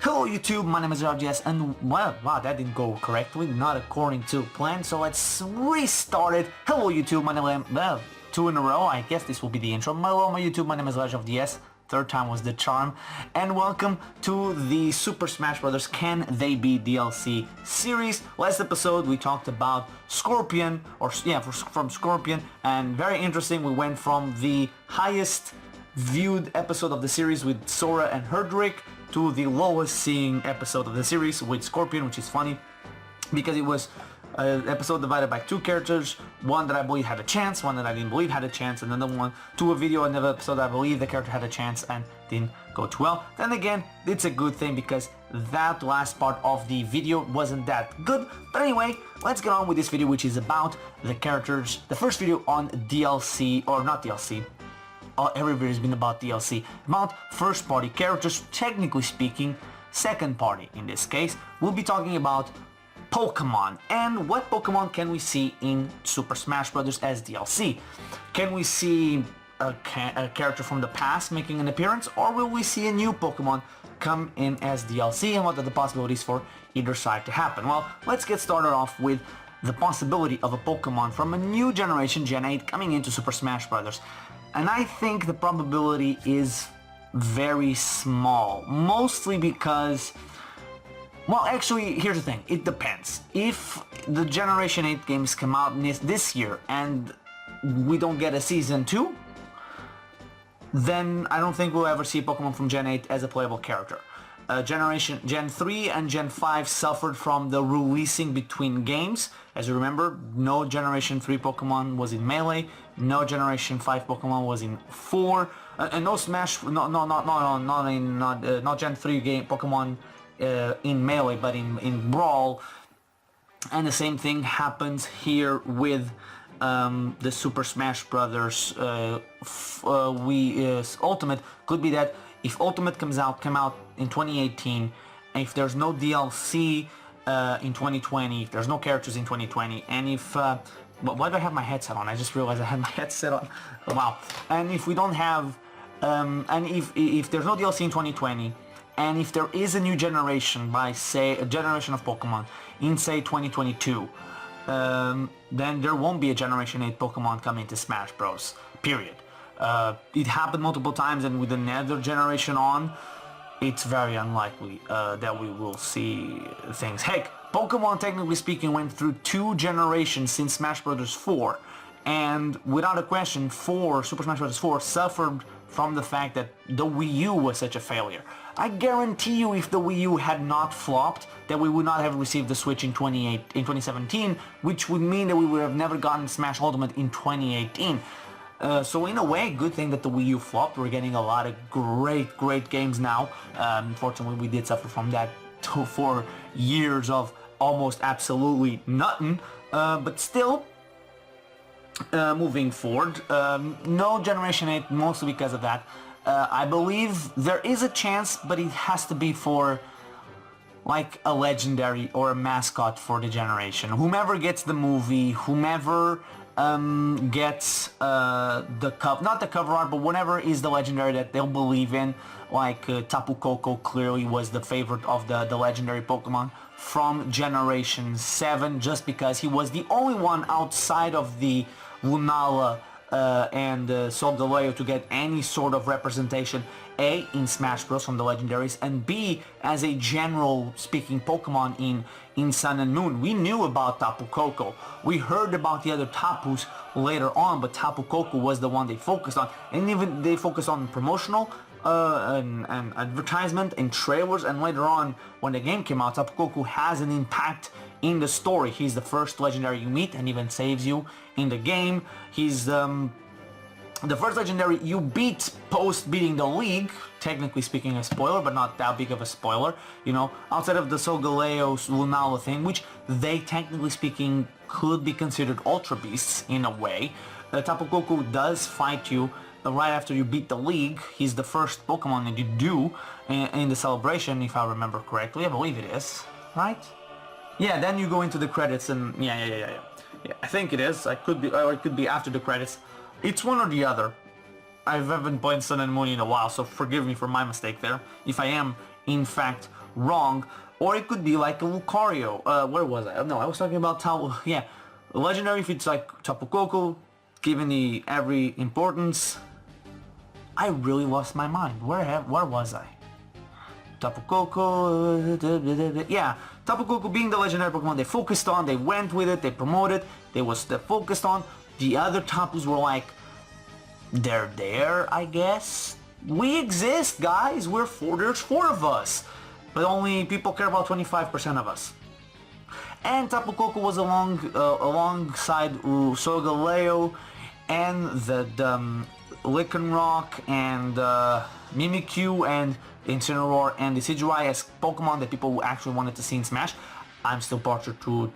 Hello YouTube, my name is RGS and well, wow, that didn't go correctly, not according to plan, so let's restart it. Hello YouTube, my name is, well, 2 in a row, I guess this will be the intro. Hello my YouTube, my name is Legend of DS, third time was the charm, and welcome to the Super Smash Bros. Can They Be DLC series. Last episode we talked about Scorpion, from Scorpion, and very interesting, we went from the highest viewed episode of the series with Sora and Herdrick to the lowest seeing episode of the series with Scorpion, which is funny because it was an episode divided by two characters, one that I believe had a chance, one that I didn't believe had a chance, and another one to a video, another episode I believe the character had a chance and didn't go too well. Then again, it's a good thing because that last part of the video wasn't that good. But anyway, let's get on with this video, which is about the characters, the first video on DLC, or not DLC, every video has been about DLC, about first party characters, technically speaking, second party in this case. We'll be talking about Pokémon, and what Pokémon can we see in Super Smash Bros. As DLC? Can we see a character from the past making an appearance, or will we see a new Pokémon come in as DLC, and what are the possibilities for either side to happen? Well, let's get started off with the possibility of a Pokémon from a new generation, Gen 8, coming into Super Smash Bros. And I think the probability is very small, mostly because, well, actually, here's the thing, it depends. If the Generation 8 games come out this year and we don't get a Season 2, then I don't think we'll ever see Pokemon from Gen 8 as a playable character. Gen 3 and Gen 5 suffered from the releasing between games. As you remember, no Generation 3 Pokemon was in Melee, no Generation 5 Pokemon was in 4, and no Smash, not Gen 3 game Pokemon in Melee, but in Brawl. And the same thing happens here with the Super Smash Brothers Ultimate. Could be that if Ultimate come out in 2018, and if there's no DLC in 2020, if there's no characters in 2020, and if why do I have my headset on? I just realized I had my headset on. Wow. And if we don't have and if there's no DLC in 2020, and if there is a new generation, by say a generation of Pokemon in say 2022, then there won't be a Generation 8 Pokemon coming to Smash Bros. Period. It happened multiple times, and with another generation on, it's very unlikely that we will see things. Heck, Pokemon, technically speaking, went through 2 generations since Smash Bros. 4, and without a question, Super Smash Bros. 4 suffered from the fact that the Wii U was such a failure. I guarantee you, if the Wii U had not flopped, that we would not have received the Switch in 2017, which would mean that we would have never gotten Smash Ultimate in 2018. So in a way, good thing that the Wii U flopped. We're getting a lot of great games now. Unfortunately, we did suffer from that for years of almost absolutely nothing. But still, moving forward, no Generation 8, mostly because of that. I believe there is a chance, but it has to be for like a legendary or a mascot for the generation. Whomever gets the movie, whomever gets not the cover art, but whatever is the legendary that they'll believe in, like Tapu Koko clearly was the favorite of the legendary Pokemon from Generation 7, just because he was the only one outside of the Lunala and Solgaleo to get any sort of representation, A, in Smash Bros. From the legendaries, and B, as a general speaking Pokemon in Sun and Moon. We knew about Tapu Koko. We heard about the other Tapus later on, but Tapu Koko was the one they focused on, and even they focused on promotional and advertisement and trailers, and later on when the game came out, Tapu Koko has an impact in the story. He's the first legendary you meet and even saves you in the game. He's the first legendary you beat post beating the League, technically speaking a spoiler, but not that big of a spoiler, you know, outside of the Solgaleo Lunala thing, which they technically speaking could be considered Ultra Beasts in a way. Tapu Koko does fight you right after you beat the League. He's the first Pokemon that you do in the celebration, if I remember correctly. I believe it is, right? Yeah, then you go into the credits and yeah, I think it is. It could be after the credits. It's one or the other. I haven't played Sun and Moon in a while, so forgive me for my mistake there. If I am, in fact, wrong. Or it could be like a Lucario. Where was I? No, I was talking about yeah, legendary if it's like Tapu Koko, given the every importance. I really lost my mind. Where was I? Tapu Koko, yeah, Tapu Koko being the legendary Pokemon they focused on, they went with it, they promoted, they focused on. The other Tapus were like, they're there, I guess. We exist, guys. There's 4 of us. But only people care about 25% of us. And Tapu Koko was alongside Solgaleo and the Lycanroc and Mimikyu and Incineroar and Decidueye as Pokemon that people actually wanted to see in Smash. I'm still partial to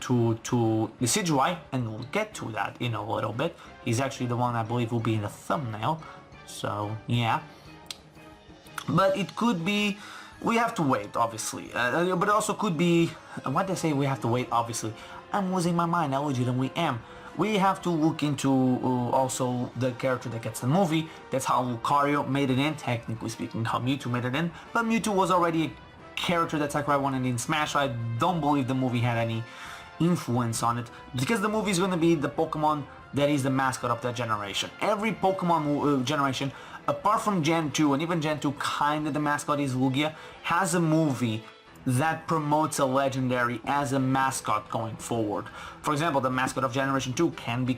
Decidueye, and we'll get to that in a little bit. He's actually the one I believe will be in the thumbnail. So, yeah. But it could be... We have to wait, obviously. But it also could be... Why did I say we have to wait, obviously? I'm losing my mind. I legitimately am. We have to look into also the character that gets the movie. That's how Lucario made it in, technically speaking, how Mewtwo made it in. But Mewtwo was already a character that Sakurai wanted in Smash, so I don't believe the movie had any influence on it. Because the movie is going to be the Pokemon that is the mascot of that generation. Every Pokemon generation, apart from Gen 2 and even Gen 2, kind of the mascot is Lugia, has a movie that promotes a legendary as a mascot going forward. For example, the mascot of Generation 2 can be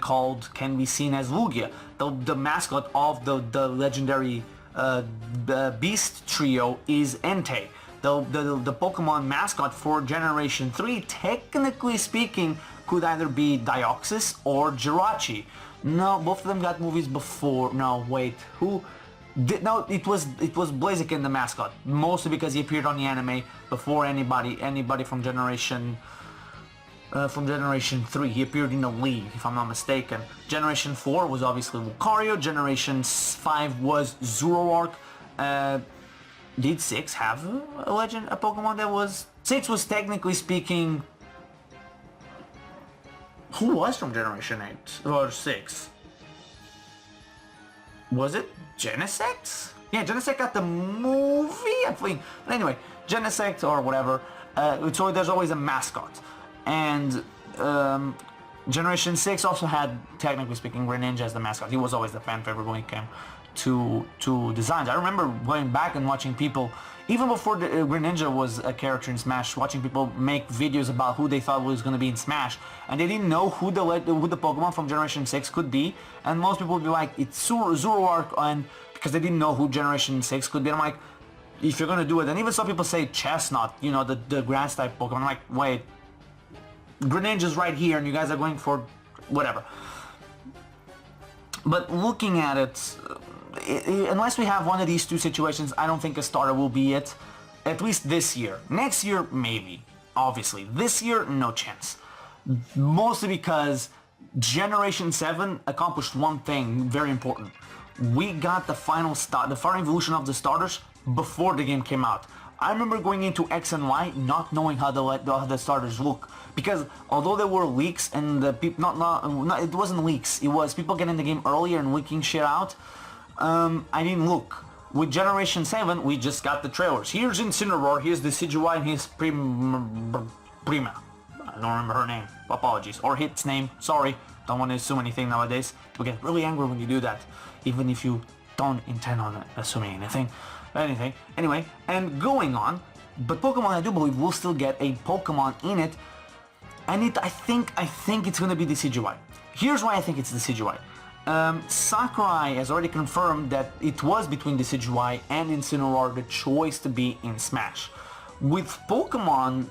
seen as Lugia. The mascot of the legendary Beast trio is Entei. The Pokemon mascot for Generation 3, technically speaking, could either be Deoxys or Jirachi. No, both of them got movies before. No, wait, who... No, it was Blaziken the mascot, mostly because he appeared on the anime before anybody from Generation 3. He appeared in the league, if I'm not mistaken. Generation 4 was obviously Lucario. Generation 5 was Zoroark. Did 6 have a Pokemon that was... 6 was technically speaking... Who was from Generation 8 or 6? Was it Genesect? Yeah, Genesect got the movie, I think. But anyway, Genesect or whatever. So there's always a mascot. And Generation 6 also had, technically speaking, Greninja as the mascot. He was always the fan favorite when it came to designs. I remember going back and watching people, even before the Greninja was a character in Smash, watching people make videos about who they thought was going to be in Smash, and they didn't know who the Pokemon from Generation 6 could be, and most people would be like, it's Zoroark, and because they didn't know who Generation 6 could be. And I'm like, if you're going to do it, and even some people say Chestnut, you know, the grass type Pokemon. I'm like, wait, Greninja's right here, and you guys are going for whatever. But looking at it, unless we have one of these two situations, I don't think a starter will be it. At least this year. Next year, maybe. Obviously. This year, no chance. Mostly because Generation 7 accomplished one thing very important. We got the final evolution of the starters before the game came out. I remember going into X and Y not knowing how the starters look, because although there were leaks and the people it wasn't leaks, it was people getting the game earlier and leaking shit out. I didn't look. With Generation 7, we just got the trailers. Here's Incineroar, here's Decidueye, and here's Prima. I don't remember her name. Apologies. Or its name. Sorry. Don't want to assume anything nowadays. We get really angry when you do that, even if you don't intend on assuming anything. Anyway, and going on, but Pokemon, I do believe, will still get a Pokemon in it, and I think it's gonna be Decidueye. Here's why I think it's Decidueye. Sakurai has already confirmed that it was between Decidueye and Incineroar the choice to be in Smash. With Pokemon,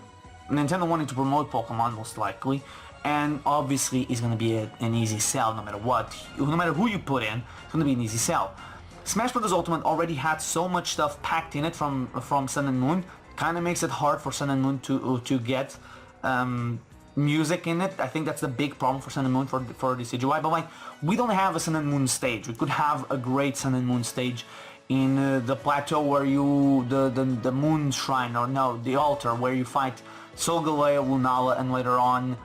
Nintendo wanting to promote Pokemon most likely, and obviously it's going to be an easy sell no matter what. No matter who you put in, it's going to be an easy sell. Smash Bros. Ultimate already had so much stuff packed in it from Sun and Moon, kind of makes it hard for Sun and Moon to get music in it. I think that's the big problem for Sun and Moon for Decidueye, but like, we don't have a Sun and Moon stage. We could have a great Sun and Moon stage in the plateau where the Moon Shrine, or no, the altar where you fight Solgaleo, Lunala, and later on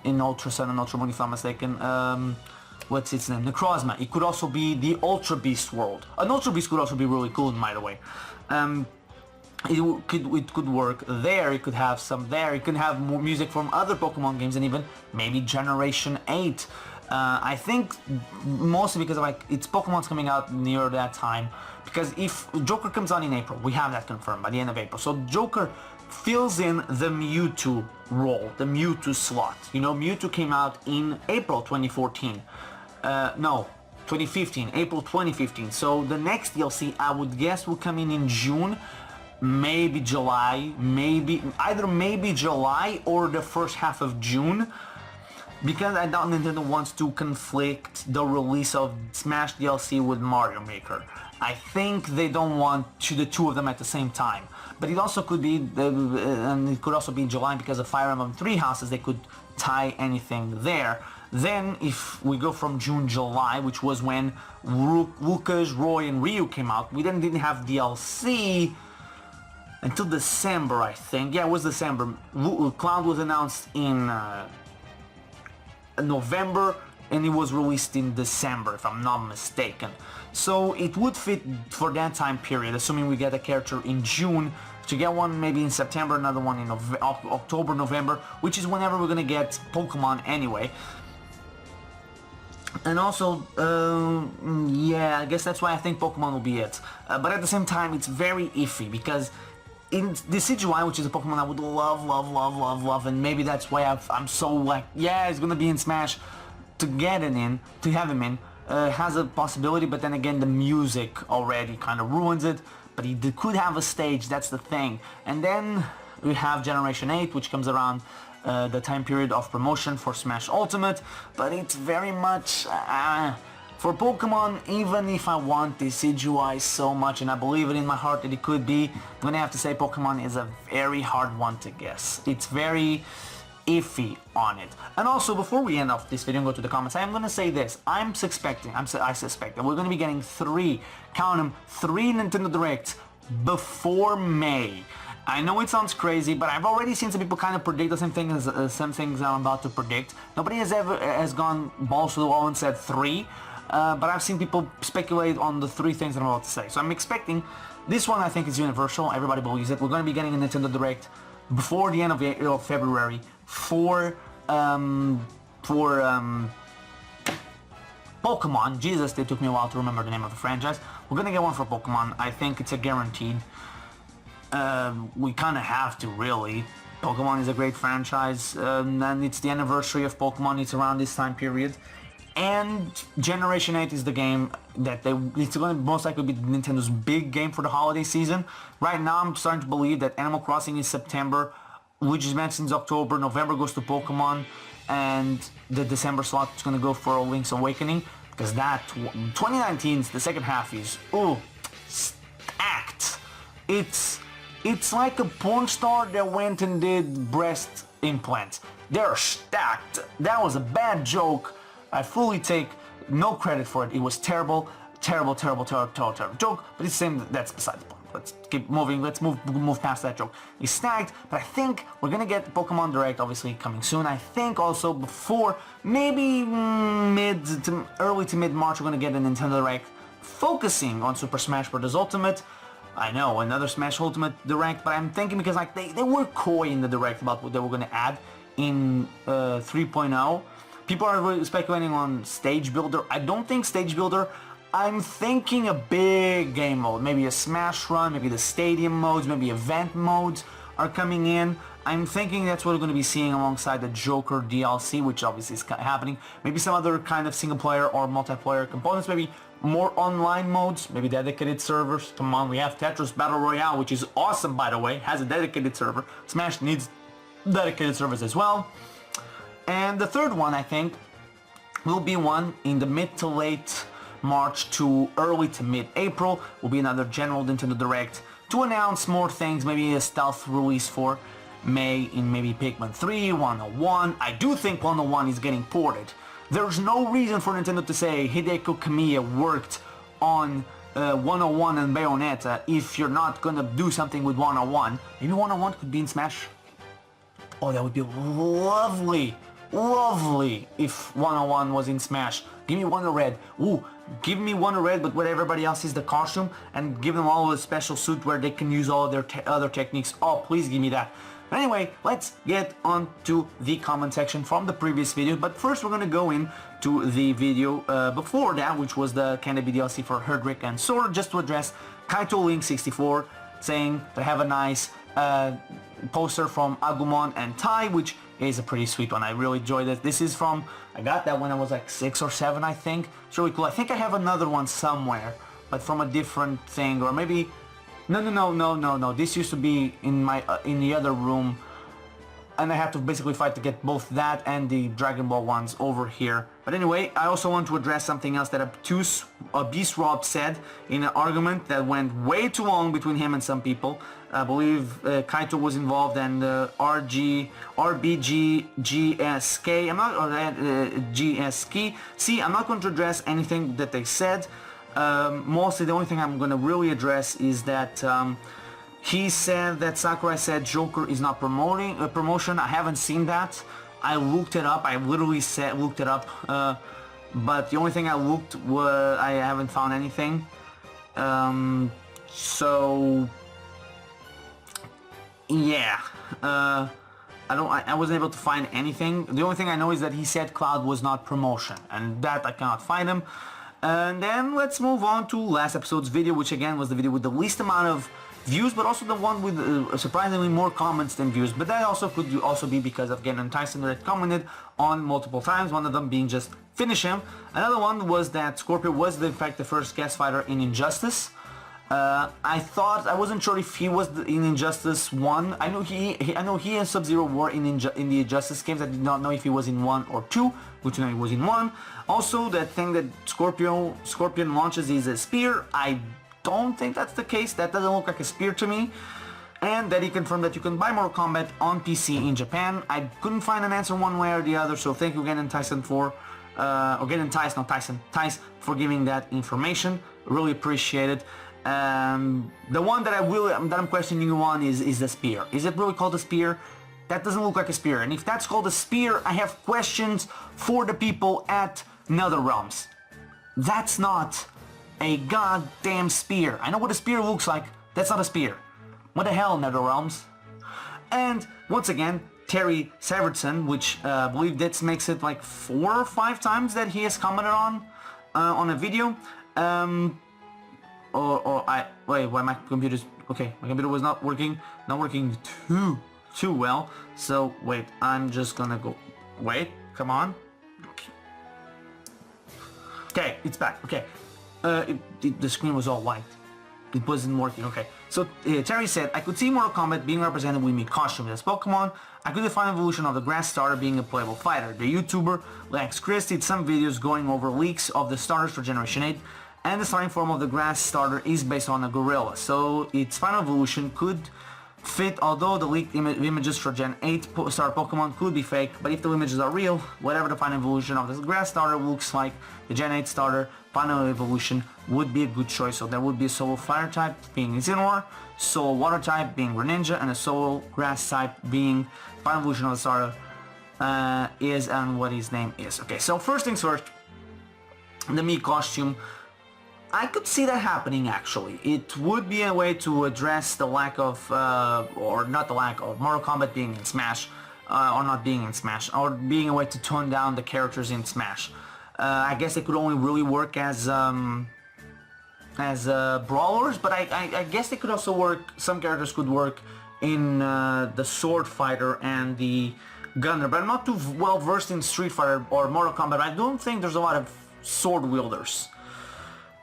in Ultra Sun and Ultra Moon, if I'm mistaken, what's its name? Necrozma. It could also be the Ultra Beast world. An Ultra Beast could also be really cool, by the way. it could work there. It could have some there. It could have more music from other Pokemon games and even maybe Generation 8. I think mostly because like it's Pokemon's coming out near that time. Because if Joker comes out in April, we have that confirmed by the end of April. So Joker fills in the Mewtwo role, the Mewtwo slot. You know, Mewtwo came out in April 2014. No, 2015, April 2015. So the next DLC, I would guess, will come in June, maybe July, maybe July or the first half of June. Because I doubt Nintendo wants to conflict the release of Smash DLC with Mario Maker. I think they don't want the two of them at the same time. But it also could be, and it could also be in July because of Fire Emblem Three Houses, they could tie anything there. Then if we go from June, July, which was when Lucas, Roy and Ryu came out, we then didn't have DLC until December, I think. Yeah, it was December. Cloud was announced in November and it was released in December, if I'm not mistaken. So it would fit for that time period, assuming we get a character in June, to get one maybe in September, another one in October, November, which is whenever we're gonna get Pokemon anyway. And also, yeah, I guess that's why I think Pokemon will be it. But at the same time, it's very iffy because in Decidueye, which is a Pokemon I would love, and maybe that's why I'm so like, yeah, it's gonna be in Smash. To get it in, to have him in, has a possibility, but then again, the music already kind of ruins it. But he could have a stage, that's the thing. And then we have Generation 8, which comes around the time period of promotion for Smash Ultimate, but it's very much for Pokemon. Even if I want Decidueye so much, and I believe it in my heart that it could be, I'm gonna have to say Pokemon is a very hard one to guess. It's very iffy on it. And also, before we end off this video and go to the comments, I am gonna say this: I suspect that we're gonna be getting three Nintendo Directs before May. I know it sounds crazy, but I've already seen some people kind of predict the same things I'm about to predict. Nobody has gone balls to the wall and said three, but I've seen people speculate on the three things that I'm about to say. So I'm expecting this one. I think is universal. Everybody believes it. We're going to be getting a Nintendo Direct before the end of February for Pokemon. Jesus, it took me a while to remember the name of the franchise. We're going to get one for Pokemon. I think it's a guaranteed. We kind of have to, really. Pokemon is a great franchise, and it's the anniversary of Pokemon. It's around this time period, and Generation 8 is the game that it's going to most likely be Nintendo's big game for the holiday season. Right now, I'm starting to believe that Animal Crossing is September, Luigi's Mansion is October, November goes to Pokemon, and the December slot is going to go for Link's Awakening, because that 2019, the second half is stacked. It's like a porn star that went and did breast implants. They're stacked. That was a bad joke. I fully take no credit for it. It was terrible joke. But it's the same. That's beside the point. Let's keep moving. Let's move past that joke. It's stacked, but I think we're gonna get Pokemon Direct, obviously coming soon. I think also before maybe early to mid March, we're gonna get a Nintendo Direct focusing on Super Smash Bros. Ultimate. I know, another Smash Ultimate Direct, but I'm thinking because like they were coy in the Direct about what they were going to add in 3.0. People are really speculating on Stage Builder. I don't think Stage Builder. I'm thinking a big game mode, maybe a Smash Run, maybe the Stadium modes, maybe event modes are coming in. I'm thinking that's what we're going to be seeing alongside the Joker DLC, which obviously is happening. Maybe some other kind of single player or multiplayer components, maybe more online modes, maybe dedicated servers. Come on, we have Tetris Battle Royale, which is awesome, by the way, has a dedicated server. Smash needs dedicated servers as well. And the third one, I think, will be one in the mid to late March to early to mid-April. Will be another general Nintendo Direct to announce more things, maybe a stealth release for May in maybe Pikmin 3, 101. I do think 101 is getting ported. There's no reason for Nintendo to say Hideko Kamiya worked on 101 and Bayonetta if you're not gonna do something with 101. Maybe 101 could be in Smash. Oh, that would be lovely if 101 was in Smash. Give me Wonder Red. Ooh, give me Wonder Red, but what everybody else is the costume, and give them all a special suit where they can use all of their other techniques. Oh, please give me that. Anyway, let's get on to the comment section from the previous video, but first we're gonna go into the video before that, which was the Canopy DLC for Herdrick and Sword, just to address Kaito Link 64 saying they have a nice poster from Agumon and Tai, which is a pretty sweet one. I really enjoyed it. This is from, I got that when I was like 6 or 7, I think. It's really cool. I think I have another one somewhere, but from a different thing, or maybe... No. This used to be in my in the other room, and I have to basically fight to get both that and the Dragon Ball ones over here. But anyway, I also want to address something else that Beast Rob said in an argument that went way too long between him and some people. I believe Kaito was involved, and RBGSK. I'm not going to address anything that they said. Mostly the only thing I'm going to really address is that he said that Sakurai said Joker is not promoting a promotion. I haven't seen that. I looked it up. I literally looked it up, but the only thing I looked was I haven't found anything. So yeah, I wasn't able to find anything. The only thing I know is that he said Cloud was not promotion, and that I cannot find him. And then let's move on to last episode's video, which again was the video with the least amount of views, but also the one with surprisingly more comments than views. But that also could also be because of Gen.8 Tyson that commented on multiple times, one of them being just finish him. Another one was that Scorpio was in fact the first guest fighter in Injustice. I wasn't sure if he was in Injustice 1. I know he and Sub-Zero were in the Injustice games. I did not know if he was in 1 or 2, which I know he was in 1. Also, that thing that Scorpion launches is a spear. I don't think that's the case. That doesn't look like a spear to me. And that he confirmed that you can buy Mortal Kombat on PC in Japan. I couldn't find an answer one way or the other, so thank you again, Tyson, for Tice for giving that information. Really appreciate it. The one that I'm questioning you on is the spear. Is it really called a spear? That doesn't look like a spear. And if that's called a spear, I have questions for the people at NetherRealms. That's not a goddamn spear. I know what a spear looks like. That's not a spear. What the hell, NetherRealms? And once again, Terry Severson, which I believe that makes it like 4 or 5 times that he has commented on a video. Wait, why my computer's okay? My computer was not working too well. So wait, I'm just gonna go. Wait, come on. Okay, it's back. Okay, the screen was all white. It wasn't working. Okay, so Terry said, I could see Mortal Kombat being represented with me costumes as Pokemon. I could define evolution of the grass starter being a playable fighter. The YouTuber Lex Chris did some videos going over leaks of the starters for Generation 8. And the starting form of the grass starter is based on a gorilla, so its final evolution could fit, although the leaked images for Gen 8 starter Pokemon could be fake. But if the images are real, whatever the final evolution of this grass starter looks like, the Gen 8 starter final evolution would be a good choice. So there would be a Soul Fire type being Incineroar, Soul Water type being Greninja, and a Soul Grass type being final evolution of the starter is and what his name is. Okay, so first things first, the Mii costume. I could see that happening actually. It would be a way to address the lack of, or not the lack of, Mortal Kombat being in Smash, or not being in Smash, or being a way to tone down the characters in Smash. I guess it could only really work as brawlers, but I guess they could also work, some characters could work in the Sword Fighter and the Gunner, but I'm not too well versed in Street Fighter or Mortal Kombat. I don't think there's a lot of sword wielders.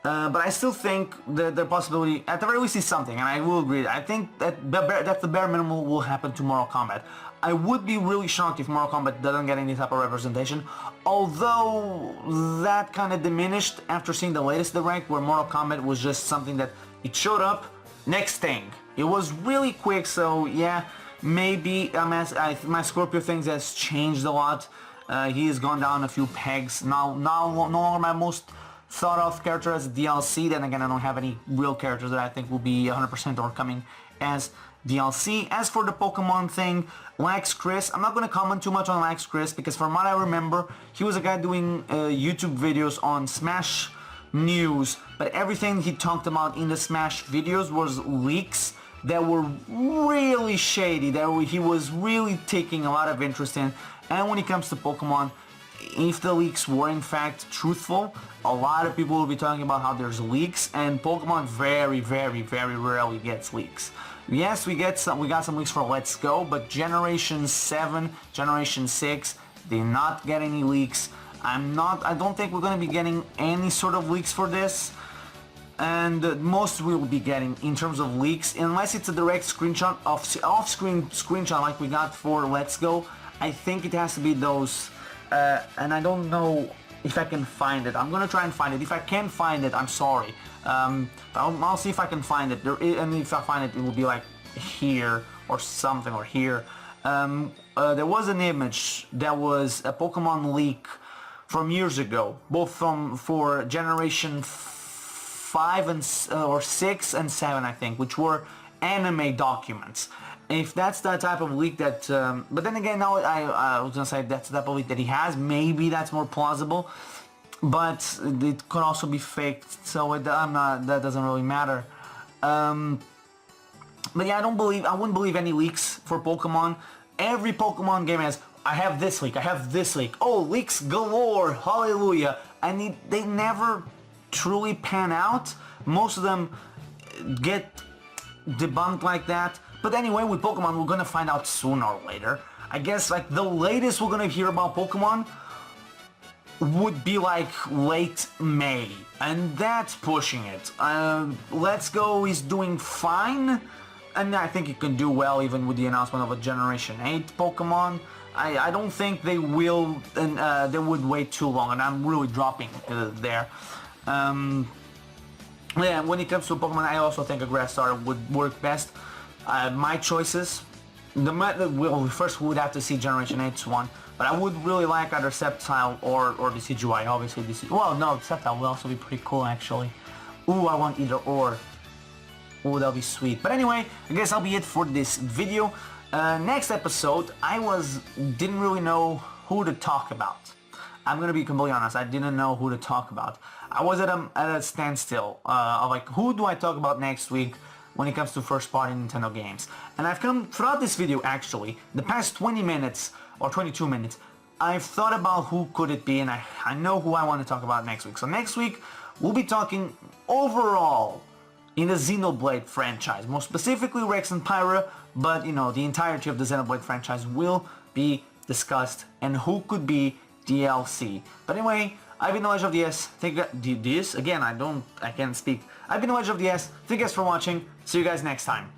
But I still think the possibility, at the very least, is something, and I will agree. I think that that's the bare minimum will happen to Mortal Kombat. I would be really shocked if Mortal Kombat doesn't get any type of representation, although that kind of diminished after seeing the latest Direct, where Mortal Kombat was just something that it showed up, next thing. It was really quick, so yeah, maybe my Scorpio things has changed a lot. He has gone down a few pegs. Now no longer my most thought of character as a DLC. Then again, I don't have any real characters that I think will be 100% or coming as DLC. As for the Pokemon thing, Lex Chris, I'm not going to comment too much on Lex Chris because from what I remember, he was a guy doing YouTube videos on Smash news, but everything he talked about in the Smash videos was leaks that were really shady, that he was really taking a lot of interest in. And when it comes to Pokemon, if the leaks were in fact truthful, a lot of people will be talking about how there's leaks, and Pokemon very rarely gets leaks. Yes, we got some leaks for Let's Go, but Generation 7, Generation 6 did not get any leaks. I don't think we're going to be getting any sort of leaks for this, and most we will be getting in terms of leaks, unless it's a direct screenshot off-screen screenshot like we got for Let's Go. I think it has to be those, and I don't know if I can find it. I'm gonna try and find it. If I can't find it, I'm sorry. I'll see if I can find it. And if I find it, it will be like here or something, or here. There was an image that was a Pokemon leak from years ago, both for Generation 5 or 6 and 7, I think, which were anime documents. If that's the type of leak that, but then again, now I was gonna say that's the type of leak that he has. Maybe that's more plausible, but it could also be faked. So that doesn't really matter. But yeah, I wouldn't believe any leaks for Pokemon. Every Pokemon game has, I have this leak, I have this leak. Oh, leaks galore, hallelujah. And they never truly pan out. Most of them get debunked like that. But anyway, with Pokemon, we're gonna find out sooner or later. I guess like the latest we're gonna hear about Pokemon would be like late May, and that's pushing it. Let's Go is doing fine, and I think it can do well even with the announcement of a Generation 8 Pokemon. I don't think they will, and they would wait too long, and I'm really dropping there. Yeah, when it comes to Pokemon, I also think a Grass starter would work best. My choices, first we would have to see Generation 8's one, but I would really like either Sceptile or Decidueye. Obviously, well, no, Sceptile would also be pretty cool, actually. Ooh, I want either or. Ooh, that'll be sweet. But anyway, I guess that'll be it for this video. Next episode, didn't really know who to talk about. I'm gonna be completely honest, I didn't know who to talk about. I was at a standstill of like, who do I talk about next week when it comes to first-party Nintendo games? And I've come, throughout this video actually, the past 20 minutes, or 22 minutes, I've thought about who could it be, and I know who I want to talk about next week. So next week, we'll be talking overall in the Xenoblade franchise, more specifically Rex and Pyra, but you know, the entirety of the Xenoblade franchise will be discussed, and who could be DLC. But anyway, I've been the Legend of the S. Again, I can't speak. I've been the Legend of the S. Thank you guys for watching. See you guys next time.